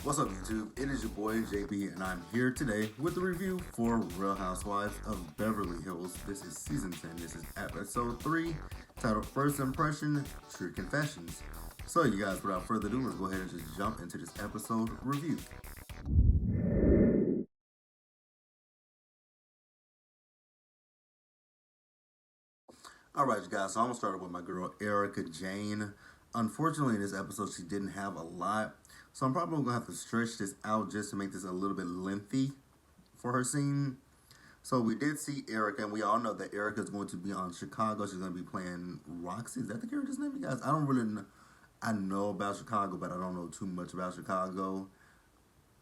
What's up, YouTube? It is your boy JB, and I'm here today with a review for Real Housewives of Beverly Hills. This is season 10. This is episode 3, titled First Impression True Confessions. So, you guys, without further ado, let's go ahead and just jump into this episode review. Alright, you guys, so I'm gonna start with my girl Erika Jayne. Unfortunately, in this episode, she didn't have a lot, so I'm probably gonna have to stretch this out just to make this a little bit lengthy for her scene. So we did see Erica, and we all know that Erica is going to be on Chicago. She's going to be playing Roxy. Is that the character's name, you guys? I don't really know. I know about Chicago, but I don't know too much about Chicago.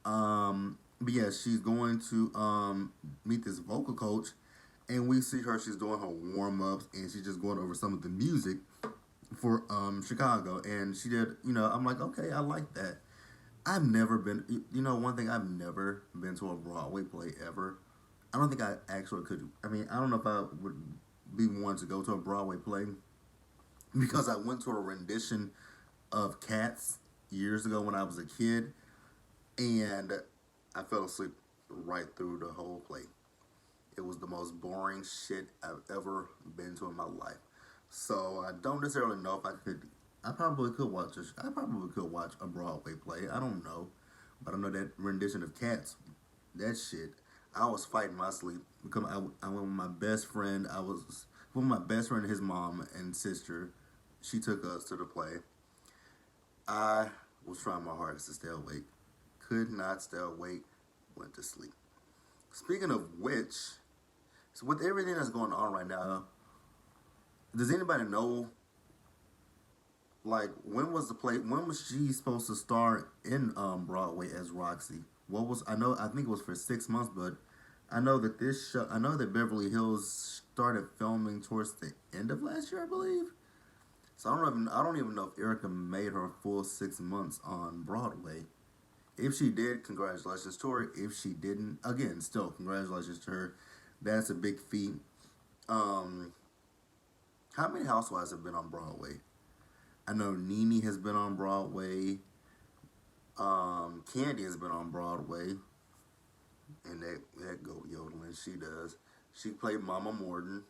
But yeah, she's going to meet this vocal coach, and we see her. She's doing her warm ups, and she's just going over some of the music for Chicago. And she did, I'm like, okay, I like that. I've never been, one thing, I've never been to a Broadway play ever. I don't think I actually could. I mean, I don't know if I would be one to go to a Broadway play because I went to a rendition of Cats years ago when I was a kid, and I fell asleep right through the whole play. It was the most boring shit I've ever been to in my life. So I don't necessarily know if I could. I probably could watch a. I probably could watch a Broadway play. I don't know, but I know that rendition of Cats. That shit. I was fighting my sleep because I went with my best friend. I was with my best friend, his mom and sister. She took us to the play. I was trying my hardest to stay awake. Could not stay awake. Went to sleep. Speaking of which, so with everything that's going on right now, does anybody know, like, when was the play? When was she supposed to start in Broadway as Roxy? What was I know? I think it was for 6 months, but I know that this show. I know that Beverly Hills started filming towards the end of last year, I believe. So I don't even know if Erica made her full 6 months on Broadway. If she did, congratulations to her. If she didn't, again, still congratulations to her. That's a big feat. Um, how many housewives have been on Broadway? I know Nene has been on Broadway. Candy has been on Broadway, and that goat yodeling she does. She played Mama Morton.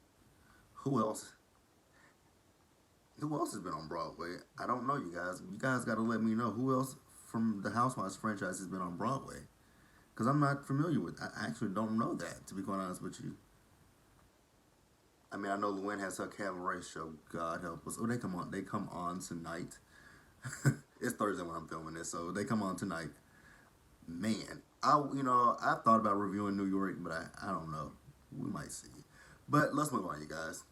Who else? Who else has been on Broadway? I don't know, you guys. You guys got to let me know who else from the Housewives franchise has been on Broadway, because I'm not familiar with. I actually don't know that, to be quite honest with you. I mean, I know Luann has her cabaret show. God help us. Oh, they come on. They come on tonight. It's Thursday when I'm filming this, so they come on tonight. Man, I thought about reviewing New York, but I don't know. We might see. But let's move on, you guys.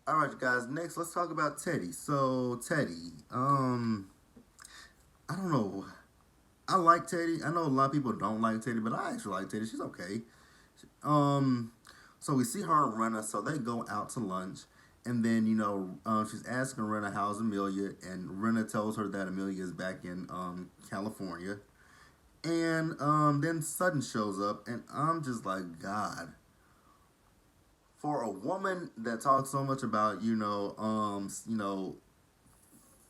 All right, you guys. Next, let's talk about Teddy. So Teddy, I don't know. I like Teddy. I know a lot of people don't like Teddy, but I actually like Teddy. She's okay. Um, so we see her and Renna. So they go out to lunch, and then she's asking Renna how's Amelia, and Renna tells her that Amelia is back in California, and then Sutton shows up, and I'm just like, God, for a woman that talks so much about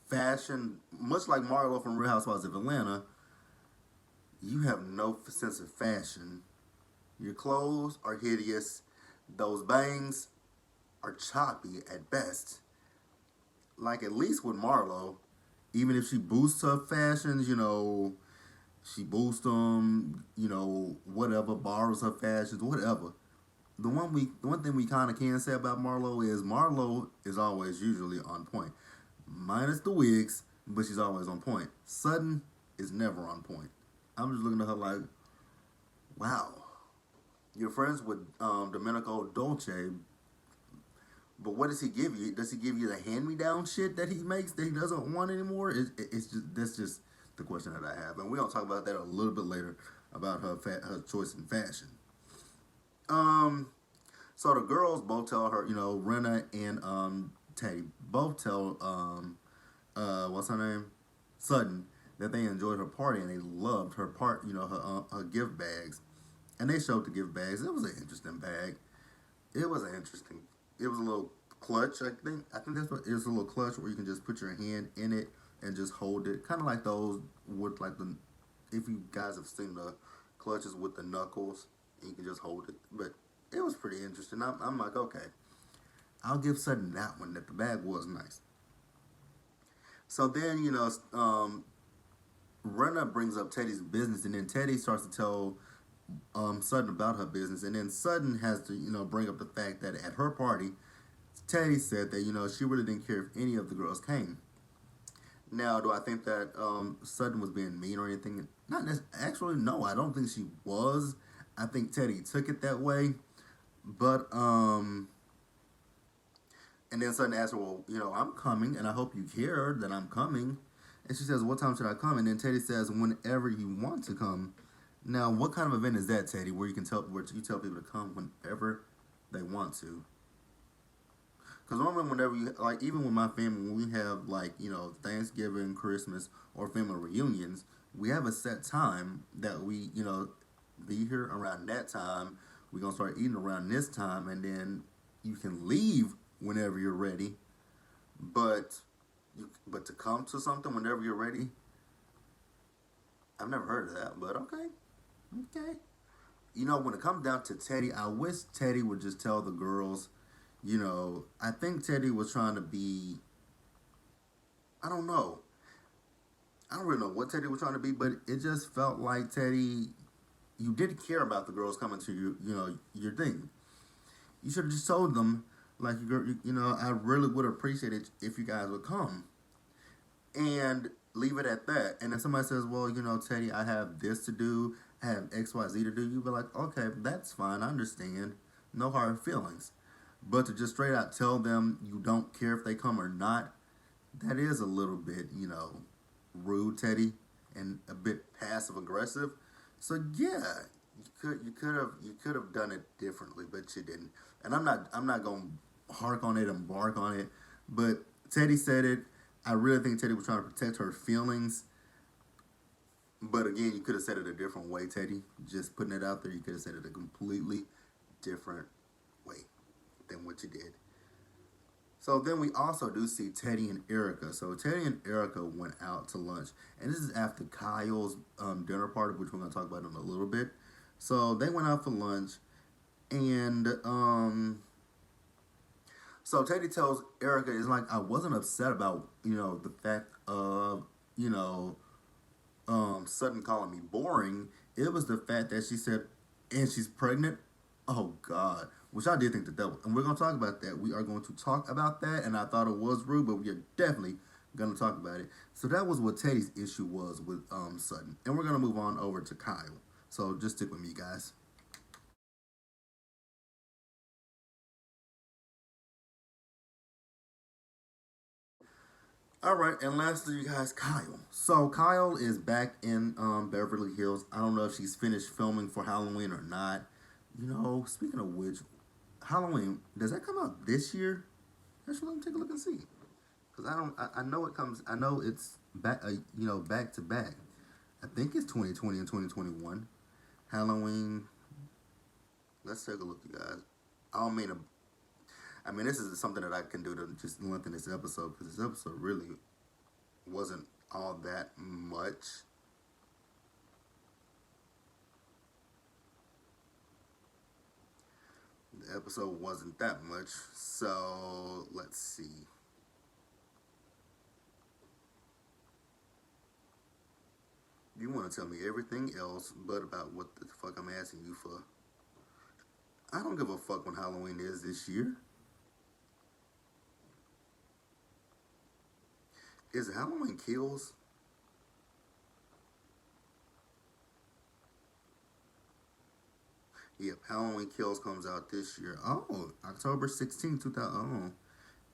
fashion, much like Marlo from Real Housewives of Atlanta, you have no sense of fashion. Your clothes are hideous. Those bangs are choppy at best. Like, at least with Marlo, even if she boosts her fashions, she boosts them, whatever, borrows her fashions, whatever. The one thing we kind of can say about Marlo is always usually on point, minus the wigs, but she's always on point. Sutton is never on point. I'm just looking at her like, wow, you're friends with Domenico Dolce, but what does he give you? Does he give you the hand-me-down shit that he makes that he doesn't want anymore? It's just that's just the question that I have, and we'll talk about that a little bit later about her choice in fashion. Um, so the girls both tell her, Renna and Teddy both tell what's her name, Sutton, that they enjoyed her party and they loved her her gift bags, and they showed the gift bags. It was an interesting bag. It was an interesting. It was a little clutch. I think that's what it's a little clutch where you can just put your hand in it and just hold it, kind of like those with like the if you guys have seen the clutches with the knuckles, you can just hold it. But it was pretty interesting. I'm like, okay, I'll give Sutton that one. That the bag was nice. So then Rena brings up Teddy's business, and then Teddy starts to tell Sutton about her business, and then Sutton has to bring up the fact that at her party, Teddy said that she really didn't care if any of the girls came. Now, do I think that Sutton was being mean or anything? Not actually. No, I don't think she was. I think Teddy took it that way, but and then Sutton asked her, well, I'm coming, and I hope you care that I'm coming. And she says, what time should I come? And then Teddy says, whenever you want to come. Now, what kind of event is that, Teddy, where you tell people to come whenever they want to? Because normally, whenever you like, even with my family, when we have like Thanksgiving, Christmas, or family reunions, we have a set time that we be here around that time. We're gonna start eating around this time, and then you can leave whenever you're ready. But but to come to something whenever you're ready, I've never heard of that. But okay, okay. When it comes down to Teddy, I wish Teddy would just tell the girls. I think Teddy was trying to be. I don't know. I don't really know what Teddy was trying to be, but it just felt like Teddy. You did care about the girls coming to your thing. You should have just told them, like, I really would appreciate it if you guys would come and leave it at that. And if somebody says, well, Teddy, I have this to do, I have XYZ to do, you be like, okay, that's fine, I understand. No hard feelings. But to just straight out tell them you don't care if they come or not, that is a little bit, rude, Teddy, and a bit passive aggressive. So yeah, you could have done it differently, but you didn't. And I'm not gonna hark on it and bark on it, but Teddy said it. I really think Teddy was trying to protect her feelings. But again, you could have said it a different way, Teddy. Just putting it out there, you could have said it a completely different way than what you did. So then we also do see Teddy and Erika. So Teddy and Erika went out to lunch, and this is after Kyle's dinner party, which we're gonna talk about in a little bit. So they went out for lunch, and so Teddy tells Erika, "It's like I wasn't upset about the fact of Sutton calling me boring. It was the fact that she said, and she's pregnant. Oh God." Which I did think and we're gonna talk about that. We are going to talk about that, and I thought it was rude, but we are definitely gonna talk about it. So that was what Teddy's issue was with Sutton, and we're gonna move on over to Kyle. So just stick with me, guys. All right, and lastly, you guys, Kyle. So Kyle is back in Beverly Hills. I don't know if she's finished filming for Halloween or not. Speaking of which, Halloween does that come out this year? Actually, let me take a look and see. Because I don't, I know it comes. I know it's back. Back to back. I think it's 2020 and 2021. Halloween. Let's take a look, you guys. I don't mean to. I mean, this is something that I can do to just lengthen this episode because this episode really wasn't all that much. The episode wasn't that much. So let's see. You want to tell me everything else but about what the fuck I'm asking you for. I don't give a fuck when Halloween is this year. Is Halloween Kills? Yep, Halloween Kills comes out this year. Oh, October 16th, 2000. Oh,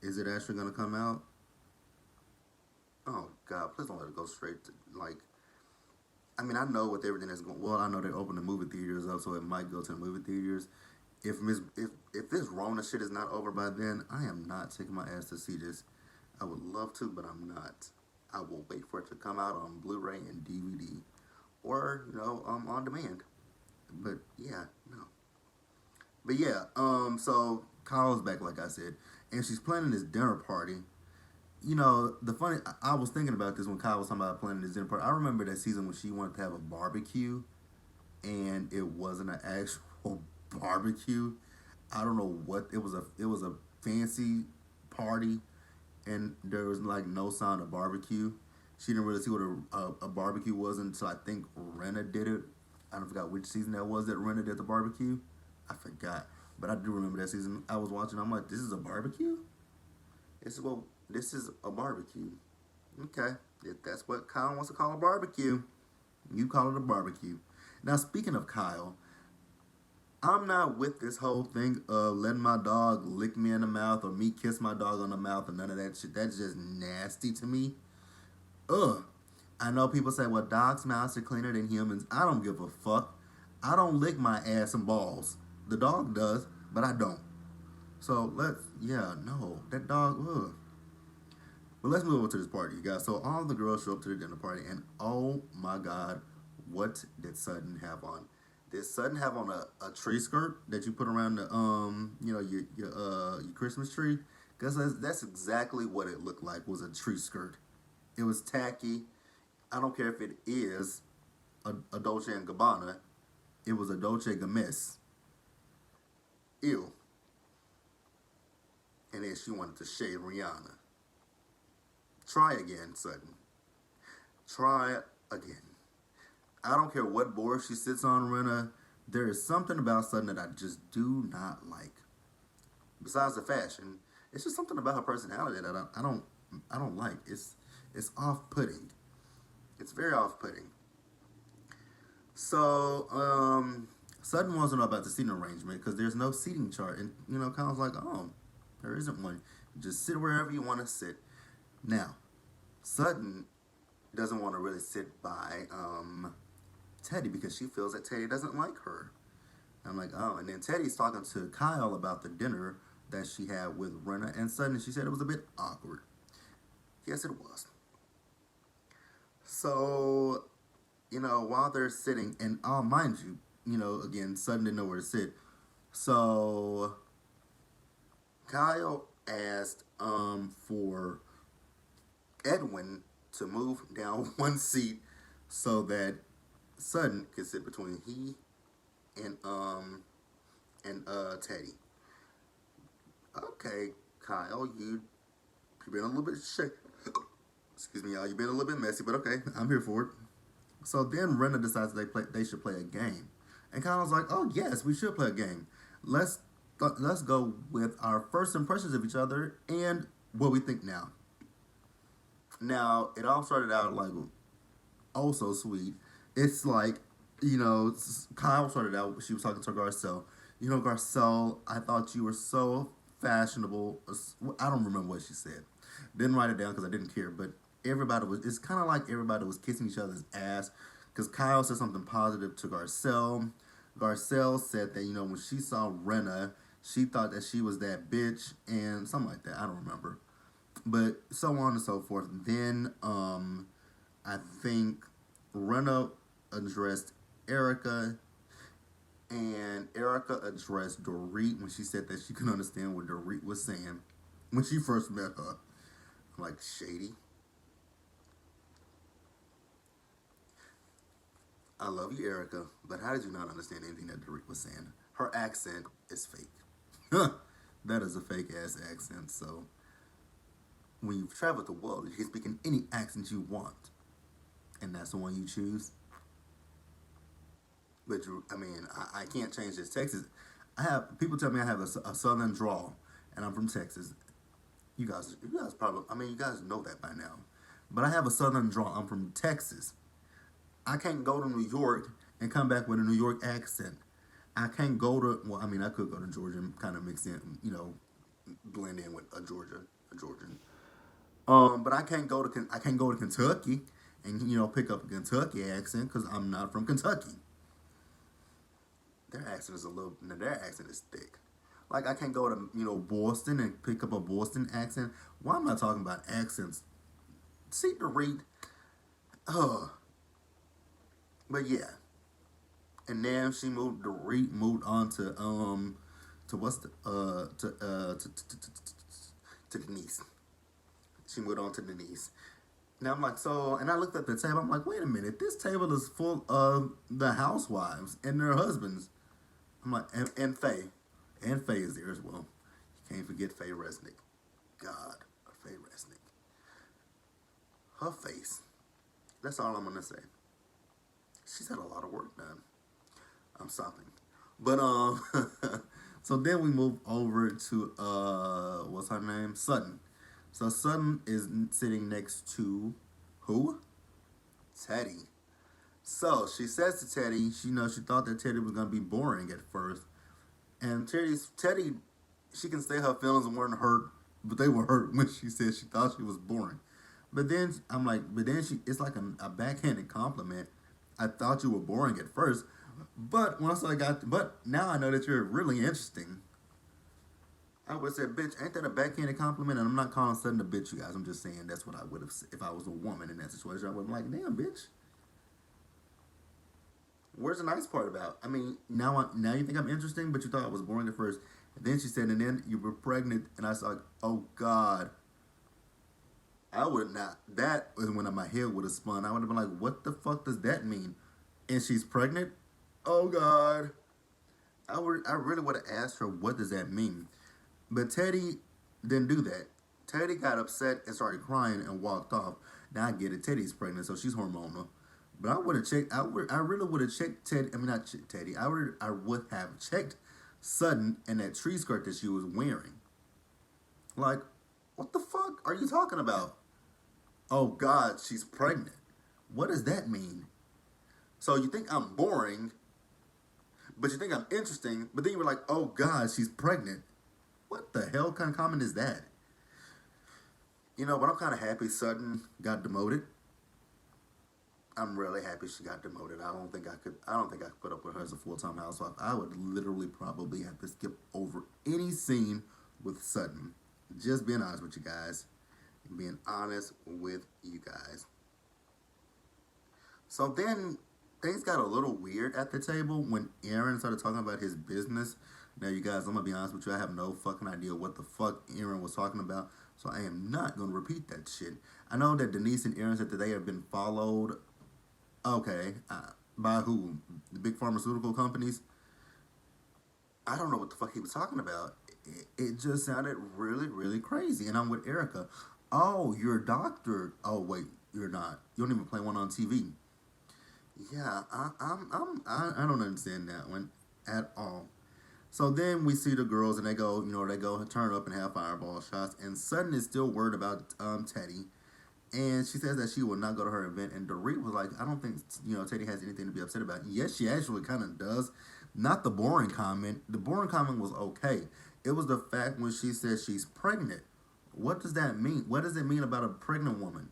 is it actually going to come out? Oh, God, please don't let it go straight to, like, I mean, I know with everything that's going. Well, I know they opened the movie theaters up, so it might go to the movie theaters. If this Rona shit is not over by then, I am not taking my ass to see this. I would love to, but I'm not. I will wait for it to come out on Blu-ray and DVD, or on demand. But yeah, no. But yeah, so Kyle's back, like I said, and she's planning this dinner party. You know, the funny, I was thinking about this when Kyle was talking about planning this dinner party. I remember that season when she wanted to have a barbecue, and it wasn't an actual barbecue. I don't know what it was. A fancy party, and there was like no sign of barbecue. She didn't really see what a barbecue was until I think Renna did it. I don't forgot which season that was that Renna did the barbecue. I forgot, but I do remember that season. I was watching. I'm like, this is a barbecue. This is a barbecue. Okay, if that's what Kyle wants to call a barbecue, you call it a barbecue. Now, speaking of Kyle, I'm not with this whole thing of letting my dog lick me in the mouth or me kiss my dog on the mouth or none of that shit. That's just nasty to me. Ugh. I know people say, well, dogs' mouths are cleaner than humans. I don't give a fuck. I don't lick my ass and balls. The dog does, but I don't. So no. That dog, ugh. But let's move on to this party, you guys. So all the girls show up to the dinner party, and oh my god, what did Sutton have on? Did Sutton have on a tree skirt that you put around the your Christmas tree? Because that's exactly what it looked like, was a tree skirt. It was tacky. I don't care if it is a Dolce and Gabbana. It was a Dolce Gamis. Ew. And then she wanted to shade Rihanna. Try again, Sutton. Try again. I don't care what board she sits on, Renna. There is something about Sutton that I just do not like. Besides the fashion, it's just something about her personality that I don't like. It's off-putting. It's very off-putting. So, Sutton wants to know about the seating arrangement because there's no seating chart. And, Kyle's like, oh, there isn't one. Just sit wherever you want to sit. Now, Sutton doesn't want to really sit by Teddy because she feels that Teddy doesn't like her. I'm like, oh. And then Teddy's talking to Kyle about the dinner that she had with Renna and Sutton. She said it was a bit awkward. Yes, it was. So, while they're sitting, and mind you, again, Sutton didn't know where to sit. So, Kyle asked for Edwin to move down one seat so that Sutton could sit between he and Teddy. Okay, Kyle, you've been a little bit excuse me, y'all. You've been a little bit messy, but okay, I'm here for it. So then Renna decides they should play a game, and Kyle's like, "Oh yes, we should play a game. Let's go with our first impressions of each other and what we think now." Now it all started out like oh so sweet. It's like Kyle started out. She was talking to Garcelle. Garcelle, I thought you were so fashionable. I don't remember what she said. Didn't write it down because I didn't care, but it's kind of like everybody was kissing each other's ass because Kyle said something positive to Garcelle. Garcelle said that, when she saw Renna, she thought that she was that bitch and something like that. I don't remember. But so on and so forth. Then I think Renna addressed Erika and Erika addressed Dorit when she said that she couldn't understand what Dorit was saying when she first met her. I'm like, shady. I love you, Erika, but how did you not understand anything that Dorit was saying? Her accent is fake. That is a fake ass accent. So when you've traveled the world, you can speak in any accent you want, and that's the one you choose. But I can't change this. Texas, people tell me I have a southern drawl, and I'm from Texas. You guys probably, you guys know that by now. But I have a southern drawl. I'm from Texas. I can't go to New York and come back with a New York accent. I can't go to, I could go to Georgia and kind of mix in, blend in with a Georgian. But I can't go to Kentucky and, pick up a Kentucky accent because I'm not from Kentucky. Their accent is thick. Like, I can't go to, Boston and pick up a Boston accent. Why am I talking about accents? See the rate. But yeah. And then she moved on to what's the, to the niece. She moved on to the niece. Now I'm like, so, and I looked at the table. I'm like, wait a minute, this table is full of the housewives and their husbands. I'm like, and Faye. And Faye is there as well. You can't forget Faye Resnick. God, Faye Resnick. Her face. That's all I'm going to say. She's had a lot of work done. I'm stopping. But, so then we move over to, what's her name? Sutton. So Sutton is sitting next to who? Teddy. So she says to Teddy, she thought that Teddy was gonna be boring at first, and Teddy, she can say her feelings weren't hurt, but they were hurt when she said she thought she was boring. But then I'm like, it's like a backhanded compliment. I thought you were boring at first, but but now I know that you're really interesting. I would say, bitch, ain't that a backhanded compliment? And I'm not calling Sutton a bitch, you guys. I'm just saying that's what I would have said if I was a woman in that situation. I would have been like, damn, bitch. Where's the nice part about? I mean, now you think I'm interesting, but you thought I was boring at first. And then she said, and then you were pregnant. And I was like, oh, God. I would not. That was when my head would have spun. I would have been like, what the fuck does that mean? And she's pregnant? Oh, God. I really would have asked her, what does that mean? But Teddy didn't do that. Teddy got upset and started crying and walked off. Now I get it. Teddy's pregnant, so she's hormonal. But I would have checked. I really would have checked Teddy. I mean, not Teddy. I would have checked Sutton and that tree skirt that she was wearing. Like, what the fuck are you talking about? Oh God, she's pregnant. What does that mean? So you think I'm boring, but you think I'm interesting, but then you were like, oh God, she's pregnant. What the hell kind of comment is that? You know, but I'm kind of happy Sutton got demoted. I'm really happy she got demoted. I don't think I could put up with her as a full-time housewife. I would literally probably have to skip over any scene with Sutton. Just being honest with you guys. Being honest with you guys. So then things got a little weird at the table when Aaron started talking about his business. Now, you guys, I'm going to be honest with you. I have no fucking idea what the fuck Aaron was talking about. So I am not going to repeat that shit. I know that Denise and Aaron said that they have been followed. Okay. By who? The big pharmaceutical companies? I don't know what the fuck he was talking about. It just sounded really, really crazy. And I'm with Erika. Oh, you're a doctor. Oh, wait. You're not. You don't even play one on TV. Yeah, I don't understand that one at all. So then we see the girls and they go turn up and have fireball shots. And Sutton is still worried about Teddy. And she says that she will not go to her event. And Dorit was like, I don't think, Teddy has anything to be upset about. Yes, she actually kind of does. Not the boring comment. The boring comment was okay. It was the fact when she said she's pregnant. What does that mean? What does it mean about a pregnant woman?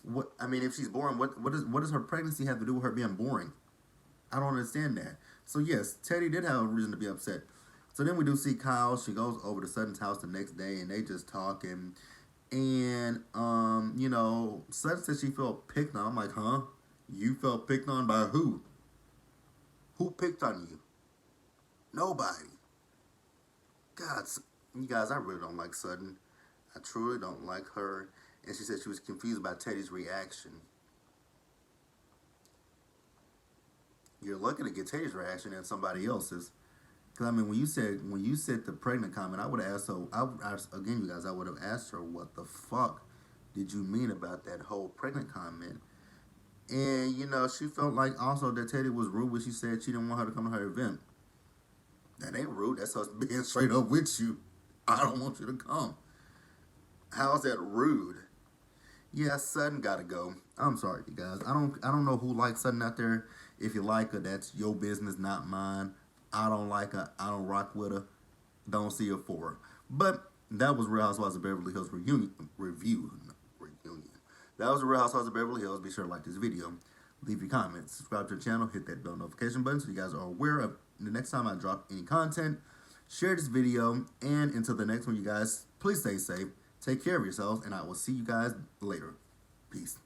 If she's boring, what does her pregnancy have to do with her being boring? I don't understand that. So yes, Teddy did have a reason to be upset. So then we do see Kyle. She goes over to Sutton's house the next day, and they just talking. And Sutton said she felt picked on. I'm like, huh? You felt picked on by who? Who picked on you? Nobody. God, you guys, I really don't like Sutton. I truly don't like her. And she said she was confused by Teddy's reaction. You're lucky to get Teddy's reaction and somebody else's. Because, when you said the pregnant comment, I would have asked her, again, you guys, I would have asked her, what the fuck did you mean about that whole pregnant comment? And, she felt like also that Teddy was rude when she said she didn't want her to come to her event. That ain't rude. That's us being straight up with you. I don't want you to come. How's that rude? Yeah, Sutton gotta go. I'm sorry, you guys. I don't know who likes Sutton out there. If you like her, that's your business, not mine. I don't like her. I don't rock with her. Don't see her for her. But that was Real Housewives of Beverly Hills review. That was the Real Housewives of Beverly Hills. Be sure to like this video. Leave your comments. Subscribe to the channel. Hit that bell notification button so you guys are aware of the next time I drop any content. Share this video. And until the next one, you guys, please stay safe. Take care of yourselves. And I will see you guys later. Peace.